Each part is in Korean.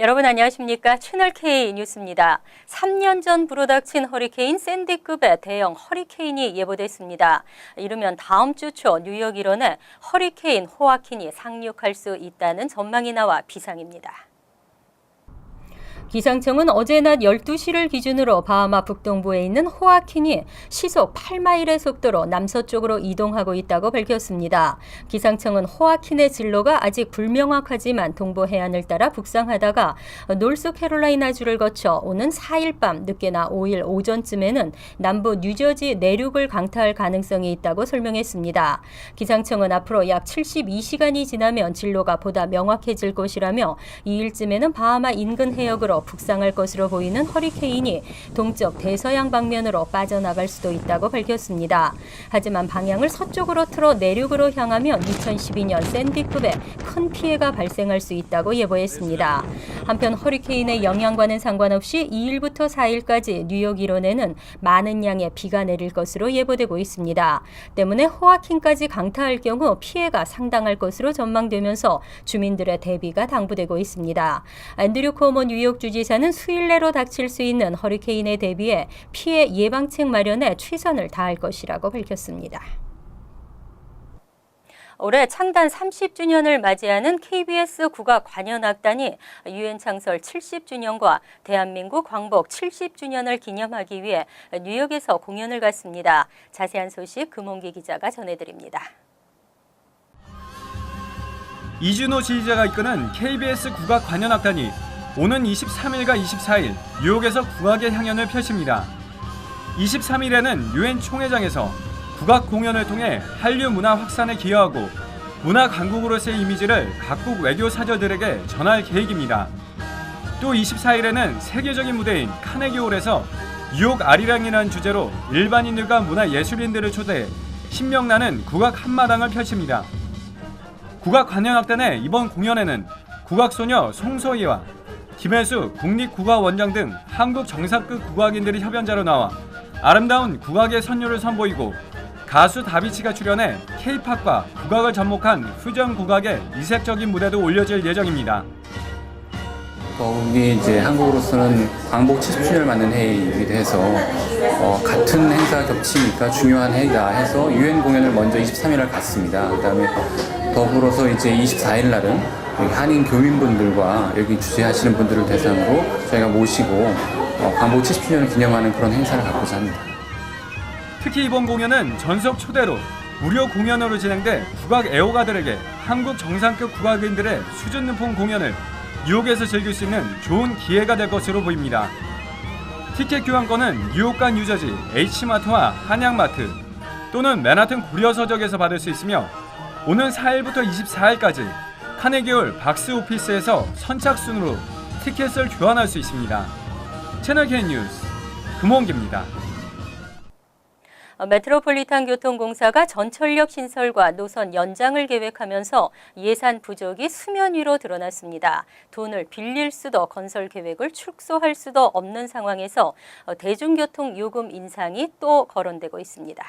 여러분 안녕하십니까? 채널 K 뉴스입니다. 3년 전 불어닥친 허리케인 샌디급의 대형 허리케인이 예보됐습니다. 이르면 다음 주 초 뉴욕 일원에 허리케인 호아킨이 상륙할 수 있다는 전망이 나와 비상입니다. 기상청은 어제 낮 12시를 기준으로 바하마 북동부에 있는 호아킨이 시속 8마일의 속도로 남서쪽으로 이동하고 있다고 밝혔습니다. 기상청은 호아킨의 진로가 아직 불명확하지만 동부 해안을 따라 북상하다가 노스캐롤라이나주를 거쳐 오는 4일 밤 늦게나 5일 오전쯤에는 남부 뉴저지 내륙을 강타할 가능성이 있다고 설명했습니다. 기상청은 앞으로 약 72시간이 지나면 진로가 보다 명확해질 것이라며 2일쯤에는 바하마 인근 해역으로 북상할 것으로 보이는 허리케인이 동쪽 대서양 방면으로 빠져나갈 수도 있다고 밝혔습니다. 하지만 방향을 서쪽으로 틀어 내륙으로 향하면 2012년 샌디급에 큰 피해가 발생할 수 있다고 예보했습니다. 한편 허리케인의 영향과는 상관없이 2일부터 4일까지 뉴욕 일원에는 많은 양의 비가 내릴 것으로 예보되고 있습니다. 때문에 호아킨까지 강타할 경우 피해가 상당할 것으로 전망되면서 주민들의 대비가 당부되고 있습니다. 앤드류 코모 뉴욕 주지사는 수일 내로 닥칠 수 있는 허리케인에 대비해 피해 예방책 마련에 최선을 다할 것이라고 밝혔습니다. 올해 창단 30주년을 맞이하는 KBS 국악관현악단이 유엔 창설 70주년과 대한민국 광복 70주년을 기념하기 위해 뉴욕에서 공연을 갖습니다. 자세한 소식 금홍기 기자가 전해드립니다. 이준호 지휘자가 이끄는 KBS 국악관현악단이 오는 23일과 24일 뉴욕에서 국악의 향연을 펼칩니다. 23일에는 유엔 총회장에서 국악 공연을 통해 한류 문화 확산에 기여하고 문화 강국으로서의 이미지를 각국 외교 사절들에게 전할 계획입니다. 또 24일에는 세계적인 무대인 카네기홀에서 뉴욕 아리랑이라는 주제로 일반인들과 문화 예술인들을 초대해 신명나는 국악 한마당을 펼칩니다. 국악관현악단의 이번 공연에는 국악소녀 송소희와 김혜수 국립국악원장 등 한국 정상급 국악인들이 협연자로 나와 아름다운 국악의 선율을 선보이고 가수 다비치가 출연해 K-팝과 국악을 접목한 퓨전 국악의 이색적인 무대도 올려질 예정입니다. 이게 이제 한국으로서는 광복 70주년을 맞는 해이기도 해서 같은 행사가 겹치니까 중요한 해이다 해서 유엔 공연을 먼저 23일날 갔습니다. 그다음에 더불어서 이제 24일 날은 한인 교민분들과 여기 주재하시는 분들을 대상으로 저희가 모시고 광복 70주년을 기념하는 그런 행사를 갖고자 합니다. 특히 이번 공연은 전석 초대로 무료 공연으로 진행돼 국악 애호가들에게 한국 정상급 국악인들의 수준 높은 공연을 뉴욕에서 즐길 수 있는 좋은 기회가 될 것으로 보입니다. 티켓 교환권은 뉴욕과 뉴저지 H마트와 한양마트 또는 맨하튼 고려서적에서 받을 수 있으며 오는 4일부터 24일까지 카네기홀 박스 오피스에서 선착순으로 티켓을 교환할 수 있습니다. 채널 K 뉴스 금홍기입니다. 메트로폴리탄 교통공사가 전철역 신설과 노선 연장을 계획하면서 예산 부족이 수면 위로 드러났습니다. 돈을 빌릴 수도 건설 계획을 축소할 수도 없는 상황에서 대중교통 요금 인상이 또 거론되고 있습니다.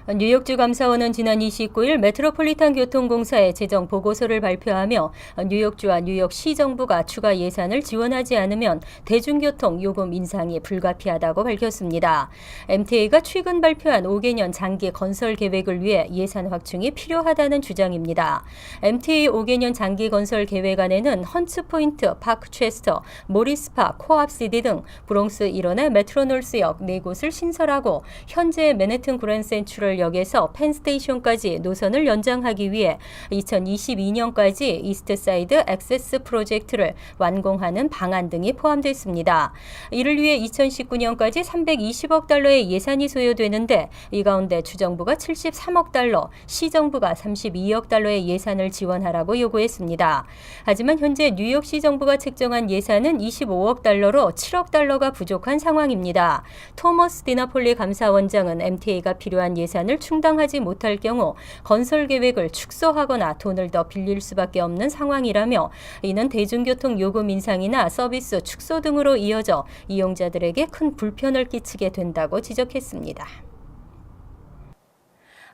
뉴욕주 감사원은 지난 29일 메트로폴리탄 교통공사의 재정 보고서를 발표하며 뉴욕주와 뉴욕시 정부가 추가 예산을 지원하지 않으면 대중교통 요금 인상이 불가피하다고 밝혔습니다. MTA가 최근 발표한 5개년 장기 건설 계획을 위해 예산 확충이 필요하다는 주장입니다. MTA 5개년 장기 건설 계획안에는 헌츠포인트, 파크체스터, 모리스파, 코앞시티 등 브롱스 일원의 메트로놀스역 4곳을 신설하고 현재 맨해튼 그랜드 센트럴 역에서 펜스테이션까지 노선을 연장하기 위해 2022년까지 이스트사이드 액세스 프로젝트를 완공하는 방안 등이 포함됐습니다. 이를 위해 2019년까지 320억 달러의 예산이 소요되는데 이 가운데 주정부가 73억 달러, 시정부가 32억 달러의 예산을 지원하라고 요구했습니다. 하지만 현재 뉴욕시 정부가 책정한 예산은 25억 달러로 7억 달러가 부족한 상황입니다. 토머스 디나폴리 감사원장은 MTA가 필요한 예산을 충당하지 못할 경우 건설 계획을 축소하거나 돈을 더 빌릴 수밖에 없는 상황이라며 이는 대중교통 요금 인상이나 서비스 축소 등으로 이어져 이용자들에게 큰 불편을 끼치게 된다고 지적했습니다.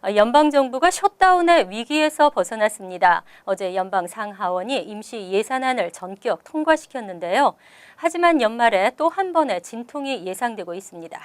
연방정부가 셧다운의 위기에서 벗어났습니다. 어제 연방 상하원이 임시 예산안을 전격 통과시켰는데요. 하지만 연말에 또 한 번의 진통이 예상되고 있습니다.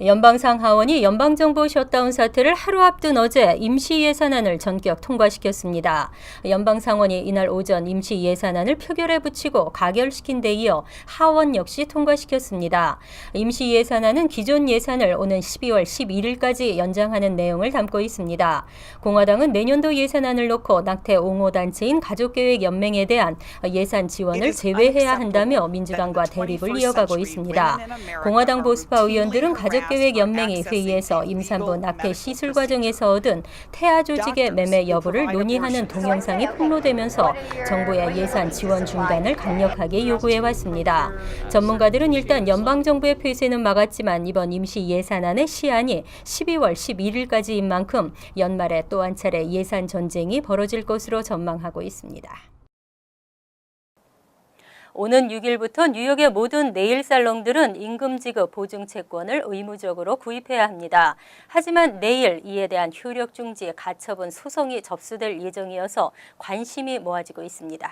연방 상하원이 연방정부 셧다운 사태를 하루 앞둔 어제 임시 예산안을 전격 통과시켰습니다. 연방 상원이 이날 오전 임시 예산안을 표결에 붙이고 가결시킨 데 이어 하원 역시 통과시켰습니다. 임시 예산안은 기존 예산을 오는 12월 11일까지 연장하는 내용을 담고 있습니다. 공화당은 내년도 예산안을 놓고 낙태 옹호 단체인 가족계획연맹에 대한 예산 지원을 제외해야 한다며 민주당과 대립을 이어가고 있습니다. 공화당 보수파 의원들은 가족계획연맹이 회의에서 임산부 낙태 시술 과정에서 얻은 태아 조직의 매매 여부를 논의하는 동영상이 폭로되면서 정부의 예산 지원 중단을 강력하게 요구해왔습니다. 전문가들은 일단 연방정부의 폐쇄는 막았지만 이번 임시 예산안의 시한이 12월 11일까지인 만큼 연말에 또 한 차례 예산 전쟁이 벌어질 것으로 전망하고 있습니다. 오는 6일부터 뉴욕의 모든 네일 살롱들은 임금 지급 보증 채권을 의무적으로 구입해야 합니다. 하지만 내일 이에 대한 효력 중지 가처분 소송이 접수될 예정이어서 관심이 모아지고 있습니다.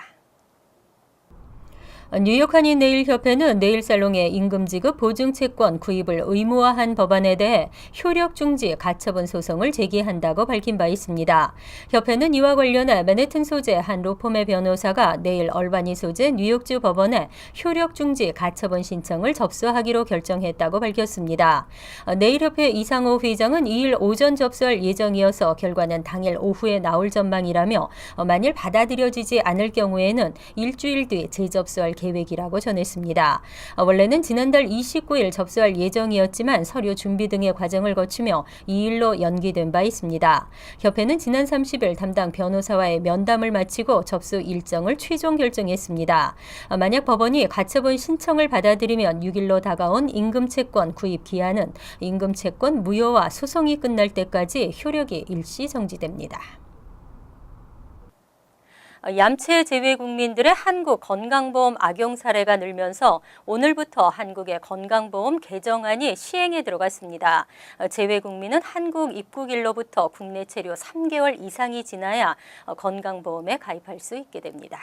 뉴욕 한인 네일 협회는 네일 살롱의 임금 지급 보증 채권 구입을 의무화한 법안에 대해 효력 중지 가처분 소송을 제기한다고 밝힌 바 있습니다. 협회는 이와 관련해 맨해튼 소재 한 로펌의 변호사가 내일 얼바니 소재 뉴욕주 법원에 효력 중지 가처분 신청을 접수하기로 결정했다고 밝혔습니다. 네일 협회 이상호 회장은 2일 오전 접수할 예정이어서 결과는 당일 오후에 나올 전망이라며 만일 받아들여지지 않을 경우에는 일주일 뒤 재접수할 계획이라고 전했습니다. 원래는 지난달 29일 접수할 예정이었지만 서류 준비 등의 과정을 거치며 2일로 연기된 바 있습니다. 협회는 지난 30일 담당 변호사와의 면담을 마치고 접수 일정을 최종 결정했습니다. 만약 법원이 가처분 신청을 받아들이면 6일로 다가온 임금채권 구입 기한은 임금채권 무효와 소송이 끝날 때까지 효력이 일시 정지됩니다. 얌체 제외 국민들의 한국 건강보험 악용 사례가 늘면서 오늘부터 한국의 건강보험 개정안이 시행에 들어갔습니다. 제외 국민은 한국 입국일로부터 국내 체류 3개월 이상이 지나야 건강보험에 가입할 수 있게 됩니다.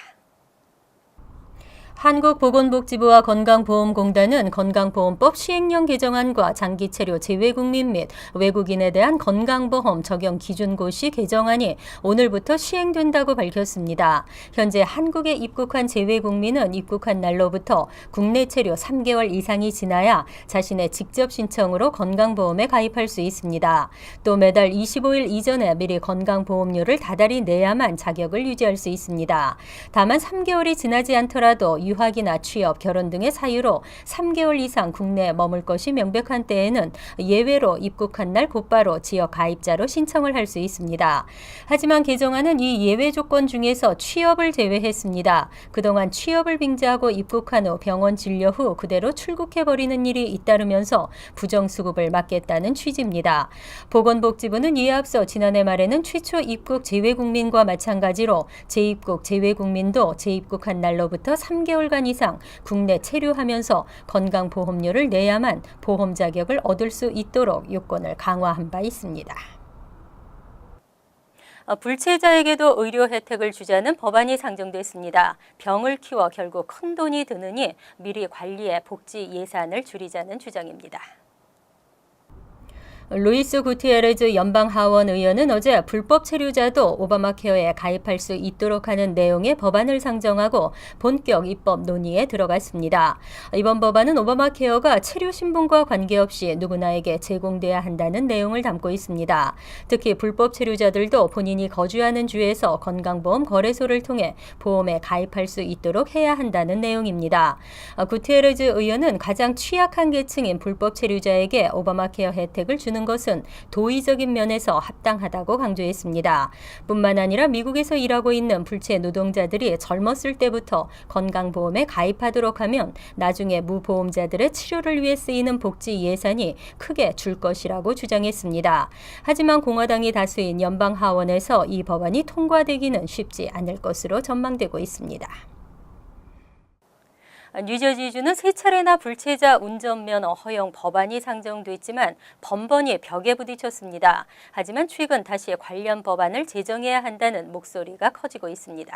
한국보건복지부와 건강보험공단은 건강보험법 시행령 개정안과 장기체류 제외국민 및 외국인에 대한 건강보험 적용 기준고시 개정안이 오늘부터 시행된다고 밝혔습니다. 현재 한국에 입국한 제외국민은 입국한 날로부터 국내 체류 3개월 이상이 지나야 자신의 직접 신청으로 건강보험에 가입할 수 있습니다. 또 매달 25일 이전에 미리 건강보험료를 다달이 내야만 자격을 유지할 수 있습니다. 다만 3개월이 지나지 않더라도 유학이나 취업, 결혼 등의 사유로 3개월 이상 국내에 머물 것이 명백한 때에는 예외로 입국한 날 곧바로 지역 가입자로 신청을 할 수 있습니다. 하지만 개정안은 이 예외 조건 중에서 취업을 제외했습니다. 그동안 취업을 빙자하고 입국한 후 병원 진료 후 그대로 출국해버리는 일이 잇따르면서 부정수급을 막겠다는 취지입니다. 보건복지부는 이에 앞서 지난해 말에는 최초 입국 제외국민과 마찬가지로 재입국 제외국민도 재입국한 날로부터 3개월간 이상 국내 체류하면서 건강보험료를 내야만 보험 자격을 얻을 수 있도록 요건을 강화한 바 있습니다. 불체자에게도 의료 혜택을 주자는 법안이 상정됐습니다. 병을 키워 결국 큰 돈이 드느니 미리 관리해 복지 예산을 줄이자는 주장입니다. 루이스 구티에레즈 연방 하원 의원은 어제 불법 체류자도 오바마 케어에 가입할 수 있도록 하는 내용의 법안을 상정하고 본격 입법 논의에 들어갔습니다. 이번 법안은 오바마 케어가 체류 신분과 관계없이 누구나에게 제공돼야 한다는 내용을 담고 있습니다. 특히 불법 체류자들도 본인이 거주하는 주에서 건강보험 거래소를 통해 보험에 가입할 수 있도록 해야 한다는 내용입니다. 구티에레즈 의원은 가장 취약한 계층인 불법 체류자에게 오바마 케어 혜택을 주는 것은 도의적인 면에서 합당하다고 강조했습니다. 뿐만 아니라 미국에서 일하고 있는 불체 노동자들이 젊었을 때부터 건강보험에 가입하도록 하면 나중에 무보험자들의 치료를 위해 쓰이는 복지 예산이 크게 줄 것이라고 주장했습니다. 하지만 공화당이 다수인 연방 하원에서 이 법안이 통과되기는 쉽지 않을 것으로 전망되고 있습니다. 뉴저지주는 세 차례나 불체자 운전면허 허용 법안이 상정됐지만 번번이 벽에 부딪혔습니다. 하지만 최근 다시 관련 법안을 제정해야 한다는 목소리가 커지고 있습니다.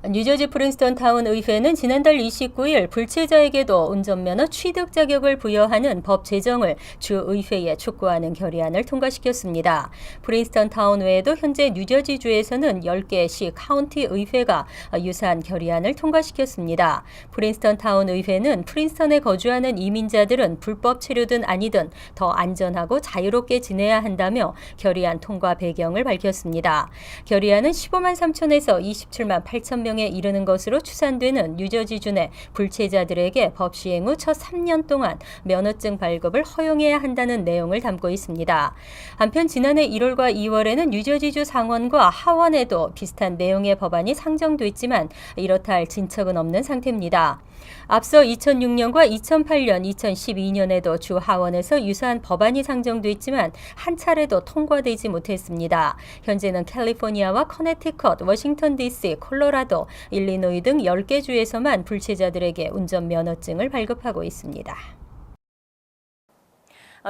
뉴저지 프린스턴 타운 의회는 지난달 29일 불체자에게도 운전면허 취득 자격을 부여하는 법 제정을 주 의회에 촉구하는 결의안을 통과시켰습니다. 프린스턴 타운 외에도 현재 뉴저지주에서는 10개 시 카운티 의회가 유사한 결의안을 통과시켰습니다. 프린스턴 타운 의회는 프린스턴에 거주하는 이민자들은 불법 체류든 아니든 더 안전하고 자유롭게 지내야 한다며 결의안 통과 배경을 밝혔습니다. 결의안은 15만 3천에서 27만 8천 명에 이르는 것으로 추산되는 뉴저지주 내 불체자들에게 법 시행 후 첫 3년 동안 면허증 발급을 허용해야 한다는 내용을 담고 있습니다. 한편 지난해 1월과 2월에는 뉴저지주 상원과 하원에도 비슷한 내용의 법안이 상정됐지만 이렇다 할 진척은 없는 상태입니다. 앞서 2006년과 2008년, 2012년에도 주 하원에서 유사한 법안이 상정됐지만 한 차례도 통과되지 못했습니다. 현재는 캘리포니아와 커네티컷, 워싱턴 DC, 콜로라도, 일리노이 등 10개 주에서만 불체자들에게 운전면허증을 발급하고 있습니다.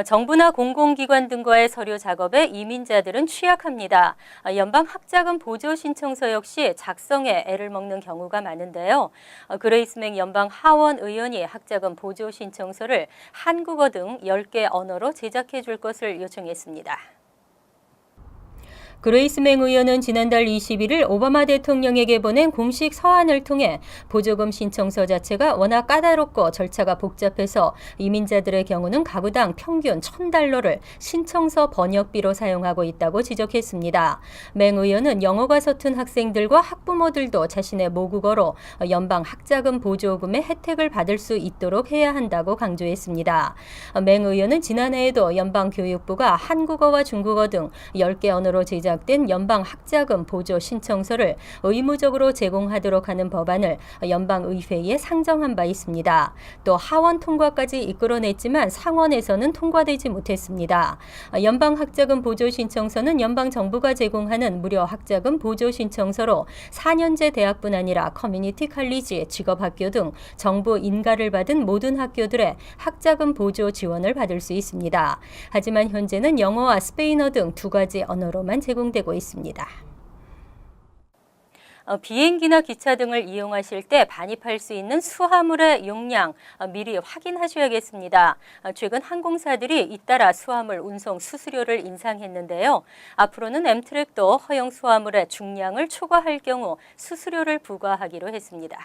정부나 공공기관 등과의 서류 작업에 이민자들은 취약합니다. 연방 학자금 보조 신청서 역시 작성에 애를 먹는 경우가 많은데요. 그레이스 맹 연방 하원 의원이 학자금 보조 신청서를 한국어 등 10개 언어로 제작해 줄 것을 요청했습니다. 그레이스 맹 의원은 지난달 21일 오바마 대통령에게 보낸 공식 서한을 통해 보조금 신청서 자체가 워낙 까다롭고 절차가 복잡해서 이민자들의 경우는 가구당 평균 $1,000를 신청서 번역비로 사용하고 있다고 지적했습니다. 맹 의원은 영어가 서툰 학생들과 학부모들도 자신의 모국어로 연방 학자금 보조금의 혜택을 받을 수 있도록 해야 한다고 강조했습니다. 맹 의원은 지난해에도 연방교육부가 한국어와 중국어 등 10개 언어로 제작된 연방 학자금 보조 신청서를 의무적으로 제공하도록 하는 법안을 연방의회에 상정한 바 있습니다. 또 하원 통과까지 이끌어냈지만 상원에서는 통과되지 못했습니다. 연방 학자금 보조 신청서는 연방 정부가 제공하는 무료 학자금 보조 신청서로 4년제 대학뿐 아니라 커뮤니티 칼리지, 직업학교 등 정부 인가를 받은 모든 학교들의 학자금 보조 지원을 받을 수 있습니다. 하지만 현재는 영어와 스페인어 등 2가지 언어로만 제공되고 있습니다. 비행기나 기차 등을 이용하실 때 반입할 수 있는 수화물의 용량 미리 확인하셔야겠습니다. 최근 항공사들이 잇따라 수화물 운송 수수료를 인상했는데요. 앞으로는 엠트랙도 허용 수화물의 중량을 초과할 경우 수수료를 부과하기로 했습니다.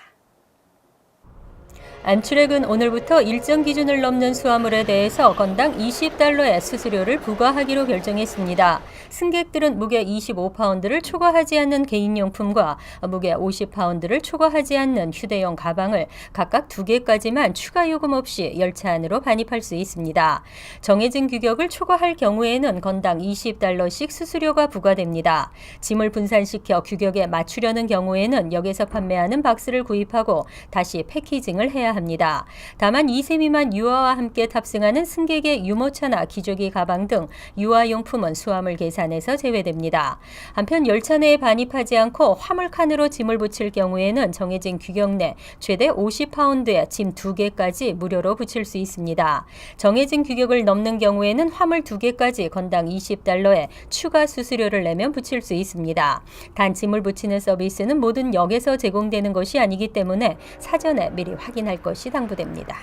암트랙은 오늘부터 일정 기준을 넘는 수화물에 대해서 건당 $20의 수수료를 부과하기로 결정했습니다. 승객들은 무게 25파운드를 초과하지 않는 개인용품과 무게 50파운드를 초과하지 않는 휴대용 가방을 각각 2개까지만 추가 요금 없이 열차 안으로 반입할 수 있습니다. 정해진 규격을 초과할 경우에는 건당 $20씩 수수료가 부과됩니다. 짐을 분산시켜 규격에 맞추려는 경우에는 역에서 판매하는 박스를 구입하고 다시 패키징을 해야 합니다. 다만 2세 미만 유아와 함께 탑승하는 승객의 유모차나 기저귀 가방 등 유아용품은 수화물 계산에서 제외됩니다. 한편 열차 내에 반입하지 않고 화물칸으로 짐을 붙일 경우에는 정해진 규격 내 최대 50파운드의 짐 2개까지 무료로 붙일 수 있습니다. 정해진 규격을 넘는 경우에는 화물 2개까지 건당 $20의 추가 수수료를 내면 붙일 수 있습니다. 단 짐을 붙이는 서비스는 모든 역에서 제공되는 것이 아니기 때문에 사전에 미리 확인할 것이 당부됩니다.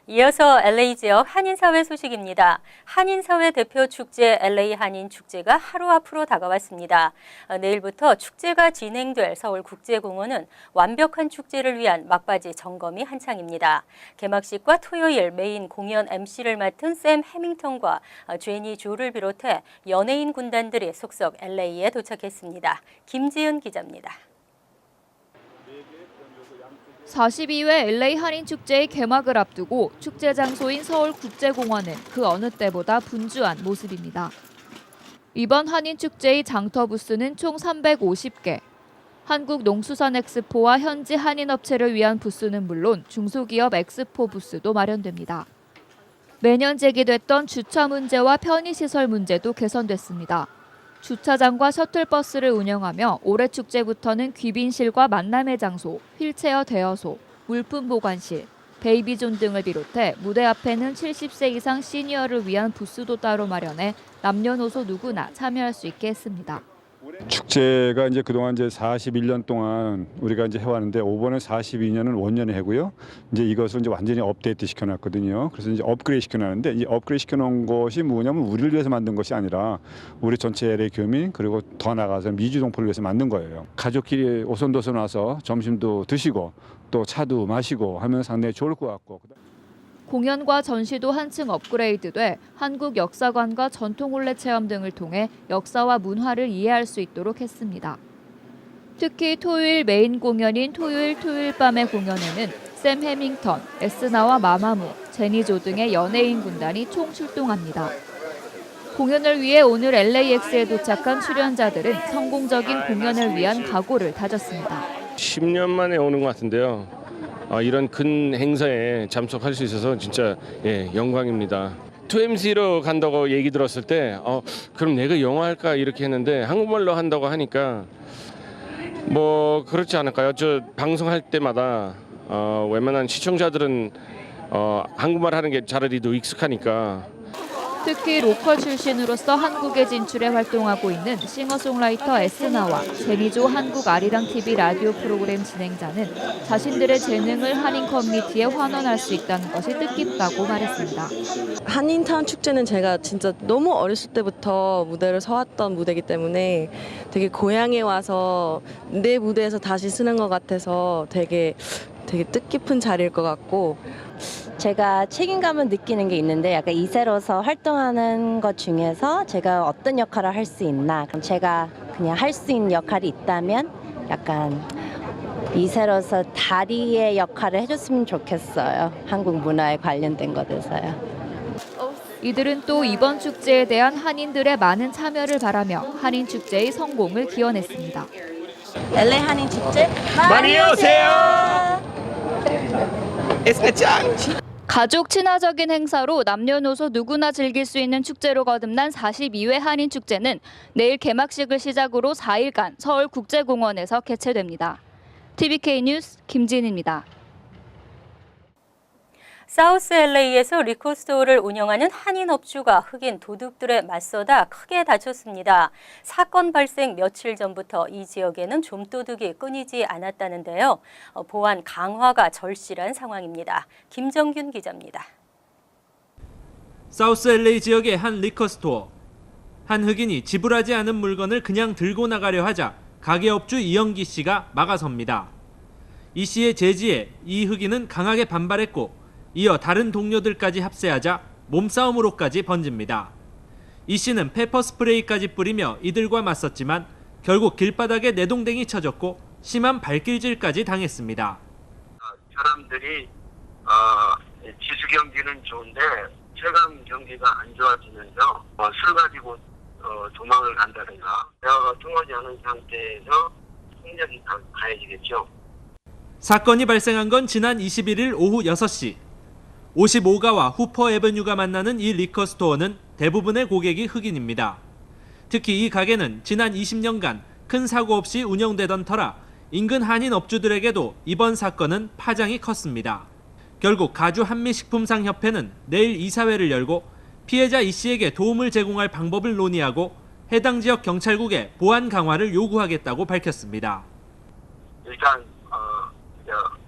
이어서 LA 지역 한인사회 소식입니다. 한인사회 대표 축제 LA 한인축제가 하루 앞으로 다가왔습니다. 내일부터 축제가 진행될 서울국제공원은 완벽한 축제를 위한 막바지 점검이 한창입니다. 개막식과 토요일 메인 공연 MC를 맡은 샘 해밍턴과 제니 조를 비롯해 연예인 군단들이 속속 LA에 도착했습니다. 김지은 기자입니다. 42회 LA 한인축제의 개막을 앞두고 축제 장소인 서울국제공원은 그 어느 때보다 분주한 모습입니다. 이번 한인축제의 장터 부스는 총 350개. 한국농수산엑스포와 현지 한인업체를 위한 부스는 물론 중소기업 엑스포 부스도 마련됩니다. 매년 제기됐던 주차 문제와 편의시설 문제도 개선됐습니다. 주차장과 셔틀버스를 운영하며 올해 축제부터는 귀빈실과 만남의 장소, 휠체어 대여소, 물품 보관실, 베이비존 등을 비롯해 무대 앞에는 70세 이상 시니어를 위한 부스도 따로 마련해 남녀노소 누구나 참여할 수 있게 했습니다. 축제가 이제 그동안 이제 41년 동안 우리가 이제 해왔는데 이번에 42년은 원년에 하고요. 이제 이것을 이제 완전히 업데이트 시켜놨거든요. 그래서 이제 업그레이드 시켜놨는데 이 업그레이드 시켜놓은 것이 뭐냐면 우리를 위해서 만든 것이 아니라 우리 전체 LA 교민 그리고 더 나가서 미주동포를 위해서 만든 거예요. 가족끼리 오손도손 와서 점심도 드시고 또 차도 마시고 하면 상당히 좋을 것 같고. 공연과 전시도 한층 업그레이드돼 한국 역사관과 전통올레 체험 등을 통해 역사와 문화를 이해할 수 있도록 했습니다. 특히 토요일 메인 공연인 토요일 밤의 공연에는 샘 해밍턴, 에스나와 마마무, 제니조 등의 연예인 군단이 총 출동합니다. 공연을 위해 오늘 LAX에 도착한 출연자들은 성공적인 공연을 위한 각오를 다졌습니다. 10년 만에 오는 것 같은데요. 이런 큰 행사에 참석할 수 있어서 진짜 영광입니다. 2MC로 간다고 얘기 들었을 때 그럼 내가 영어 할까 이렇게 했는데 한국말로 한다고 하니까 뭐 그렇지 않을까요? 저 방송할 때마다 웬만한 시청자들은 한국말 하는 게 차라리도 익숙하니까. 특히 로컬 출신으로서 한국에 진출해 활동하고 있는 싱어송라이터 에스나와 제니조 한국 아리랑 TV 라디오 프로그램 진행자는 자신들의 재능을 한인 커뮤니티에 환원할 수 있다는 것이 뜻깊다고 말했습니다. 한인타운 축제는 제가 진짜 너무 어렸을 때부터 무대를 서왔던 무대이기 때문에 되게 고향에 와서 내 무대에서 다시 쓰는 것 같아서 되게 뜻깊은 자리일 것 같고, 제가 책임감을 느끼는 게 있는데 약간 이세로서 활동하는 것 중에서 제가 어떤 역할을 할 수 있나, 그럼 제가 그냥 할 수 있는 역할이 있다면 약간 이세로서 다리의 역할을 해줬으면 좋겠어요. 한국 문화에 관련된 것에서요. 이들은 또 이번 축제에 대한 한인들의 많은 참여를 바라며 한인 축제의 성공을 기원했습니다. LA 한인 축제 많이 오세요. 가족 친화적인 행사로 남녀노소 누구나 즐길 수 있는 축제로 거듭난 42회 한인 축제는 내일 개막식을 시작으로 4일간 서울국제공원에서 개최됩니다. TVK 뉴스 김진입니다. 사우스 LA에서 리코스토어를 운영하는 한인 업주가 흑인 도둑들에 맞서다 크게 다쳤습니다. 사건 발생 며칠 전부터 이 지역에는 좀도둑이 끊이지 않았다는데요. 보안 강화가 절실한 상황입니다. 김정균 기자입니다. 사우스 LA 지역의 한 리커스토어. 한 흑인이 지불하지 않은 물건을 그냥 들고 나가려 하자 가게업주 이영기 씨가 막아섭니다. 이 씨의 제지에 이 흑인은 강하게 반발했고 이어 다른 동료들까지 합세하자 몸싸움으로까지 번집니다. 이 씨는 페퍼 스프레이까지 뿌리며 이들과 맞섰지만 결국 길바닥에 내동댕이 쳐졌고 심한 발길질까지 당했습니다. 사람들이 지수 경기는 좋은데 체감 경기가 안 좋아지면서 술 가지고 도망을 간다든가 대화가 통하지 않은 상태에서 폭력이 가해지겠죠. 사건이 발생한 건 지난 21일 오후 6시. 55가와 후퍼 에버뉴가 만나는 이 리커스토어는 대부분의 고객이 흑인입니다. 특히 이 가게는 지난 20년간 큰 사고 없이 운영되던 터라 인근 한인 업주들에게도 이번 사건은 파장이 컸습니다. 결국 가주 한미식품상협회는 내일 이사회를 열고 피해자 이 씨에게 도움을 제공할 방법을 논의하고 해당 지역 경찰국에 보안 강화를 요구하겠다고 밝혔습니다. 일단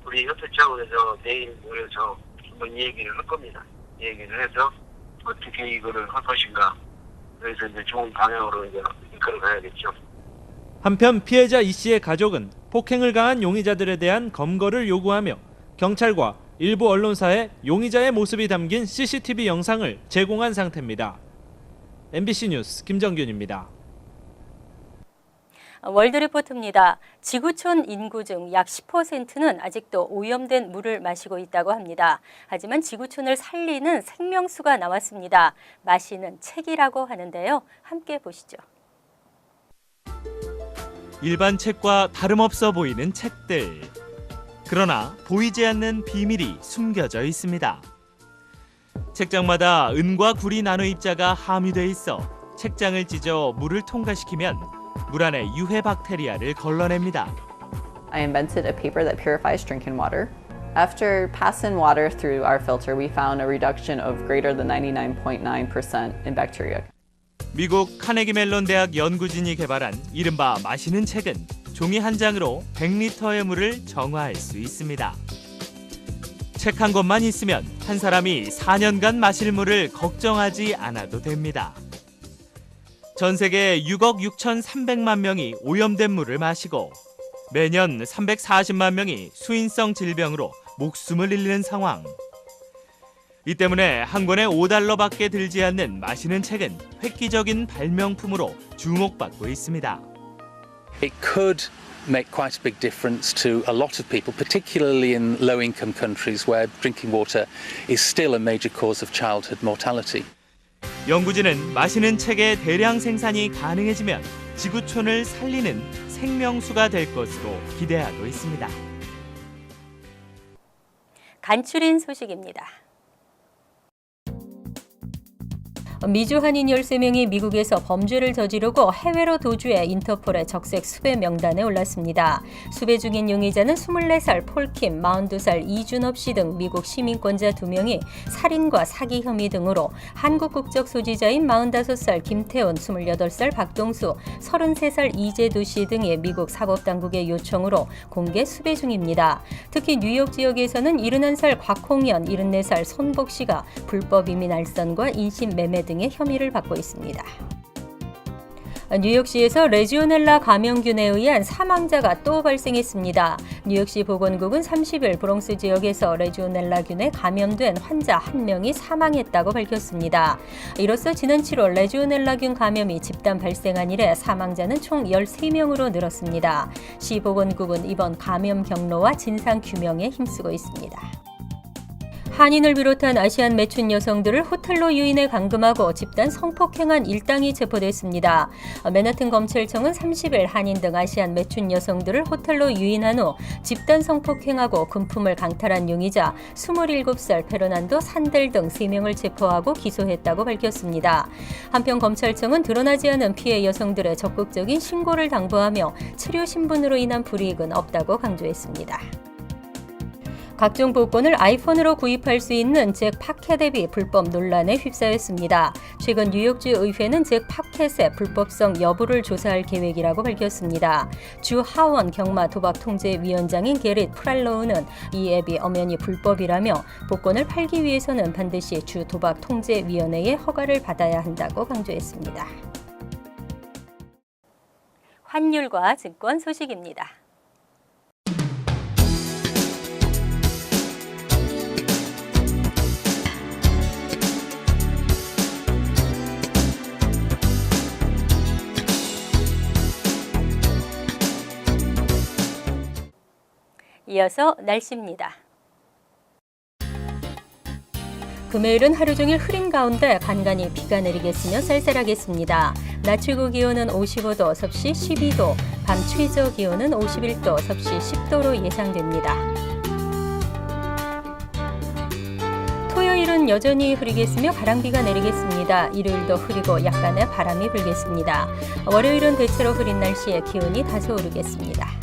우리 협회 차원에서 내일 모여서 한번 얘기를 할 겁니다. 얘기를 해서 어떻게 이거를 할 것인가. 그래서 이제 좋은 방향으로 이제 이끌어 가야겠죠. 한편 피해자 이 씨의 가족은 폭행을 가한 용의자들에 대한 검거를 요구하며 경찰과 일부 언론사에 용의자의 모습이 담긴 CCTV 영상을 제공한 상태입니다. MBC 뉴스 김정균입니다. 월드리포트입니다. 지구촌 인구 중 약 10%는 아직도 오염된 물을 마시고 있다고 합니다. 하지만 지구촌을 살리는 생명수가 나왔습니다. 마시는 책이라고 하는데요. 함께 보시죠. 일반 책과 다름없어 보이는 책들. 그러나 보이지 않는 비밀이 숨겨져 있습니다. 책장마다 은과 구리 나노 입자가 함유돼 있어 책장을 찢어 물을 통과시키면 물 안에 유해 박테리아를 걸러냅니다. I invented a paper that purifies drinking water. After passing water through our filter, we found a reduction of greater than 99.9% in bacteria. 미국 카네기 멜론 대학 연구진이 개발한 이른바 마시는 책은 종이 한 장으로 100리터의 물을 정화할 수 있습니다. 책 한 권만 있으면 한 사람이 4년간 마실 물을 걱정하지 않아도 됩니다. 전 세계 6억 6,300만 명이 오염된 물을 마시고 매년 340만 명이 수인성 질병으로 목숨을 잃는 상황. 이 때문에 한 권에 $5밖에 들지 않는 마시는 책은 획기적인 발명품으로 주목받고 있습니다. It could make quite a big difference to a lot of people, particularly in low-income countries where drinking water is still a major cause of childhood mortality. 연구진은 마시는 책의 대량 생산이 가능해지면 지구촌을 살리는 생명수가 될 것으로 기대하고 있습니다. 간추린 소식입니다. 미주 한인 13명이 미국에서 범죄를 저지르고 해외로 도주해 인터폴의 적색 수배 명단에 올랐습니다. 수배 중인 용의자는 24살 폴킴, 42살 이준업 씨 등 미국 시민권자 2명이 살인과 사기 혐의 등으로 한국 국적 소지자인 45살 김태훈, 28살 박동수, 33살 이재두 씨 등의 미국 사법당국의 요청으로 공개 수배 중입니다. 특히 뉴욕 지역에서는 71살 곽홍연, 74살 손복 씨가 불법 이민 알선과 인신 매매 등의 혐의를 받고 있습니다. 뉴욕시에서 레지오넬라 감염균에 의한 사망자가 또 발생했습니다. 뉴욕시 보건국은 30일 브롱스 지역에서 레지오넬라균에 감염된 환자 1명이 사망했다고 밝혔습니다. 이로써 지난 7월 레지오넬라균 감염이 집단 발생한 이래 사망자는 총 13명으로 늘었습니다. 시 보건국은 이번 감염 경로와 진상 규명에 힘쓰고 있습니다. 한인을 비롯한 아시안 매춘 여성들을 호텔로 유인해 감금하고 집단 성폭행한 일당이 체포됐습니다. 맨하튼 검찰청은 30일 한인 등 아시안 매춘 여성들을 호텔로 유인한 후 집단 성폭행하고 금품을 강탈한 용의자 27살 페르난도 산델 등 3명을 체포하고 기소했다고 밝혔습니다. 한편 검찰청은 드러나지 않은 피해 여성들의 적극적인 신고를 당부하며 치료 신분으로 인한 불이익은 없다고 강조했습니다. 각종 복권을 아이폰으로 구입할 수 있는 잭 파켓 앱이 불법 논란에 휩싸였습니다. 최근 뉴욕주 의회는 잭 파켓의 불법성 여부를 조사할 계획이라고 밝혔습니다. 주 하원 경마 도박통제위원장인 게릿 프랄로우는 이 앱이 엄연히 불법이라며 복권을 팔기 위해서는 반드시 주 도박통제위원회의 허가를 받아야 한다고 강조했습니다. 환율과 증권 소식입니다. 이어서 날씨입니다. 금요일은 하루 종일 흐린 가운데 간간히 비가 내리겠으며 쌀쌀하겠습니다. 낮 최고 기온은 55도, 섭씨 12도, 밤 최저 기온은 51도, 섭씨 10도로 예상됩니다. 토요일은 여전히 흐리겠으며 가랑비가 내리겠습니다. 일요일도 흐리고 약간의 바람이 불겠습니다. 월요일은 대체로 흐린 날씨에 기온이 다소 오르겠습니다.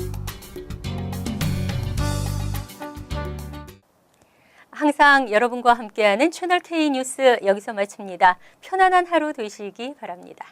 항상 여러분과 함께하는 채널 K 뉴스 여기서 마칩니다. 편안한 하루 되시기 바랍니다.